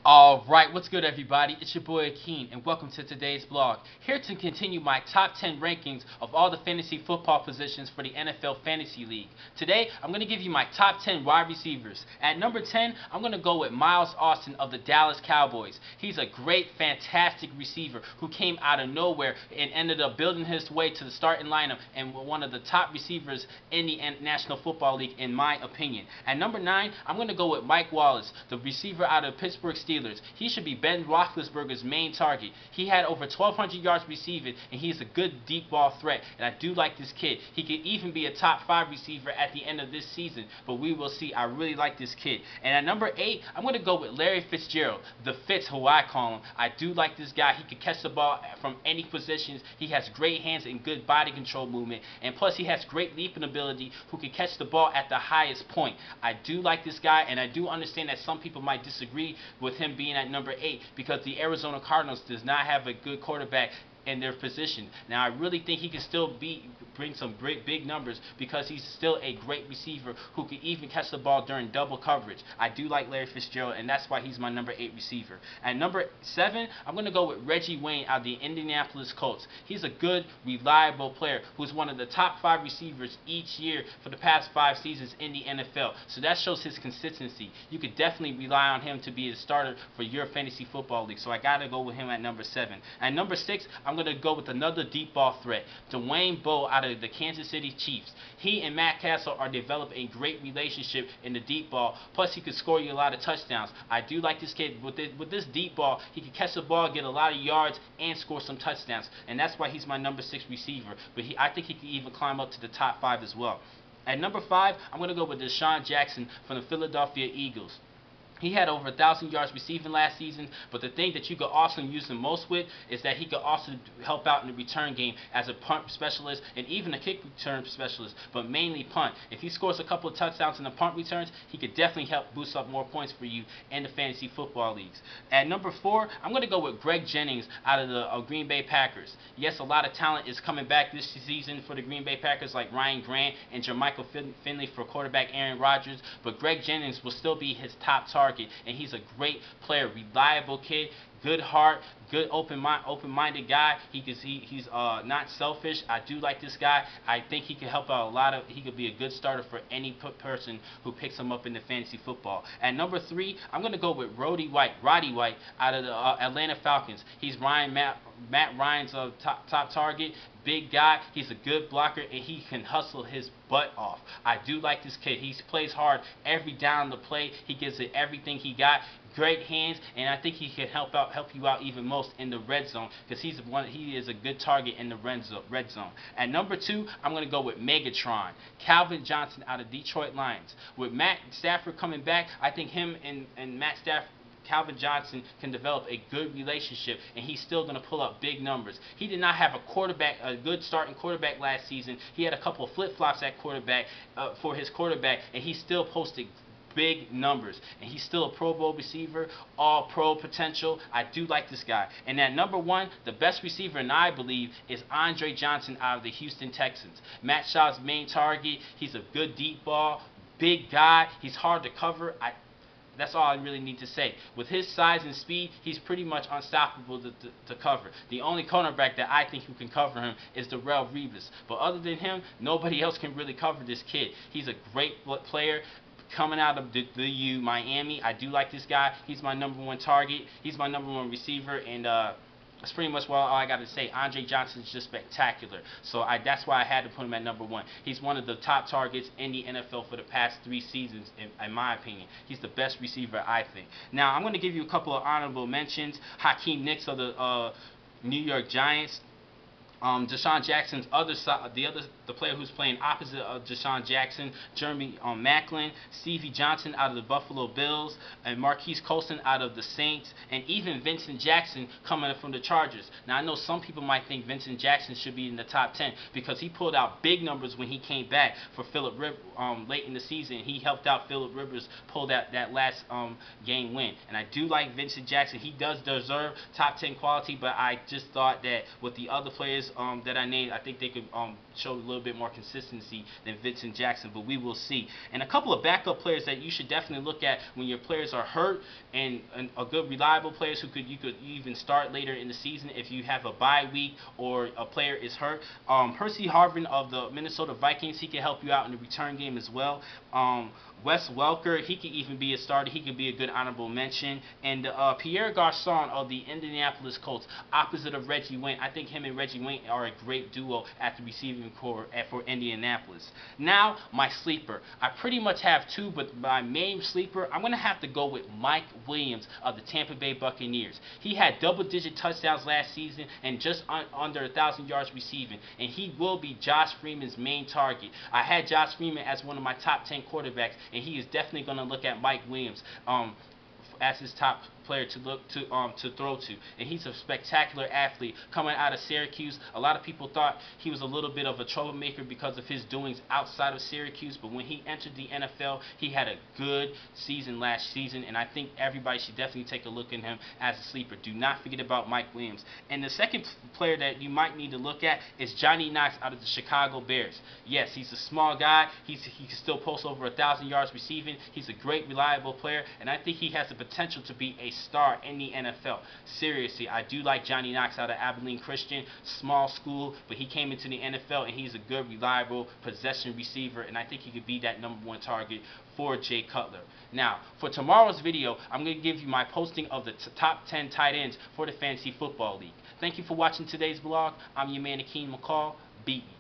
Alright, what's good everybody? It's your boy Akeen and welcome to today's vlog. Here to continue my top 10 rankings of all the fantasy football positions for the NFL Fantasy League. Today, I'm going to give you my top 10 wide receivers. At number 10, I'm going to go with Miles Austin of the Dallas Cowboys. He's a great, fantastic receiver who came out of nowhere and ended up building his way to the starting lineup and one of the top receivers in the National Football League in my opinion. At number 9, I'm going to go with Mike Wallace, the receiver out of Pittsburgh Steelers. He should be Ben Roethlisberger's main target. He had over 1,200 yards receiving, and he's a good deep ball threat. And I do like this kid. He could even be a top 5 receiver at the end of this season, but we will see. I really like this kid. And at number 8, I'm going to go with Larry Fitzgerald, the Fitz, who I call him. I do like this guy. He can catch the ball from any positions. He has great hands and good body control movement, and plus he has great leaping ability, who can catch the ball at the highest point. I do like this guy, and I do understand that some people might disagree with him being at number 8 because the Arizona Cardinals does not have a good quarterback in their position. Now, I really think he can still bring some great big numbers because he's still a great receiver who can even catch the ball during double coverage. I do like Larry Fitzgerald, and that's why he's my number 8 receiver. At number 7, I'm going to go with Reggie Wayne out of the Indianapolis Colts. He's a good, reliable player who's one of the top 5 receivers each year for the past 5 seasons in the NFL. So that shows his consistency. You could definitely rely on him to be a starter for your fantasy football league. So I got to go with him at number 7. At number 6, I'm going to go with another deep ball threat, Dwayne Bowe out of the Kansas City Chiefs. He and Matt Castle are developing a great relationship in the deep ball. Plus, he could score you a lot of touchdowns. I do like this kid. With this deep ball, he can catch the ball, get a lot of yards, and score some touchdowns. And that's why he's my number 6 receiver. But I think he can even climb up to the top 5 as well. At number 5, I'm going to go with DeSean Jackson from the Philadelphia Eagles. He had over 1,000 yards receiving last season, but the thing that you could also use him most with is that he could also help out in the return game as a punt specialist and even a kick return specialist, but mainly punt. If he scores a couple of touchdowns in the punt returns, he could definitely help boost up more points for you in the fantasy football leagues. At number 4, I'm going to go with Greg Jennings out of the Green Bay Packers. Yes, a lot of talent is coming back this season for the Green Bay Packers, like Ryan Grant and Jermichael Finley for quarterback Aaron Rodgers, but Greg Jennings will still be his top target. And he's a great player, reliable kid, good heart, good open-minded guy. He's not selfish. I do like this guy. I think he can help out a lot of. He could be a good starter for any person who picks him up in the fantasy football. At number 3, I'm going to go with Roddy White out of the Atlanta Falcons. He's Matt Ryan's top target. Big guy. He's a good blocker, and he can hustle his butt off. I do like this kid. He plays hard every down the play. He gives it everything he got. Great hands, and I think he can help you out even most in the red zone because he is a good target in the red zone. At number 2, I'm going to go with Megatron, Calvin Johnson out of Detroit Lions. With Matt Stafford coming back, I think him and Matt Stafford, Calvin Johnson can develop a good relationship, and he's still going to pull up big numbers. He did not have a good starting quarterback last season. He had a couple of flip-flops at quarterback for his quarterback, and he still posted big numbers, and he's still a Pro Bowl receiver, all pro potential. I do like this guy. And at number 1, the best receiver, and I believe, is Andre Johnson out of the Houston Texans. Matt Shaw's main target. He's a good deep ball, big guy. He's hard to cover. That's all I really need to say. With his size and speed, he's pretty much unstoppable to cover. The only cornerback that I think who can cover him is Darrelle Revis. But other than him, nobody else can really cover this kid. He's a great player. Coming out of the U, Miami, I do like this guy. He's my number 1 target. He's my number 1 receiver, and that's pretty much all I got to say. Andre Johnson is just spectacular. So that's why I had to put him at number 1. He's one of the top targets in the NFL for the past 3 seasons, in my opinion. He's the best receiver, I think. Now, I'm going to give you a couple of honorable mentions. Hakeem Nicks of the New York Giants. DeSean Jackson's other side, the player who's playing opposite of DeSean Jackson, Jeremy Maclin, Stevie Johnson out of the Buffalo Bills, and Marquise Colston out of the Saints, and even Vincent Jackson coming from the Chargers. Now, I know some people might think Vincent Jackson should be in the top 10 because he pulled out big numbers when he came back for Phillip Rivers late in the season. He helped out Phillip Rivers pull that last game win. And I do like Vincent Jackson. He does deserve top 10 quality, but I just thought that with the other players players that I named, I think they could show a little bit more consistency than Vincent Jackson, but we will see. And a couple of backup players that you should definitely look at when your players are hurt, and a good reliable players who you could even start later in the season if you have a bye week or a player is hurt. Percy Harvin of the Minnesota Vikings, he can help you out in the return game as well. Wes Welker, he could even be a starter. He could be a good honorable mention. And Pierre Garçon of the Indianapolis Colts, opposite of Reggie Wayne. I think him and Reggie Wayne are a great duo at the receiving core for Indianapolis. Now, my sleeper. I pretty much have two, but my main sleeper, I'm going to have to go with Mike Williams of the Tampa Bay Buccaneers. He had double-digit touchdowns last season and just under 1,000 yards receiving. And he will be Josh Freeman's main target. I had Josh Freeman as one of my top 10 quarterbacks, and he is definitely going to look at Mike Williams as his top player to throw to. And he's a spectacular athlete coming out of Syracuse. A lot of people thought he was a little bit of a troublemaker because of his doings outside of Syracuse, but when he entered the NFL, he had a good season last season, and I think everybody should definitely take a look at him as a sleeper. Do not forget about Mike Williams. And the second player that you might need to look at is Johnny Knox out of the Chicago Bears. Yes, he's a small guy. He can still post over 1,000 yards receiving. He's a great, reliable player, and I think he has the potential to be a star in the NFL. Seriously, I do like Johnny Knox out of Abilene Christian, small school, but he came into the NFL and he's a good, reliable possession receiver, and I think he could be that #1 target for Jay Cutler. Now, for tomorrow's video, I'm going to give you my posting of the top 10 tight ends for the Fantasy Football League. Thank you for watching today's vlog. I'm your man, Akeem McCall. Beat me.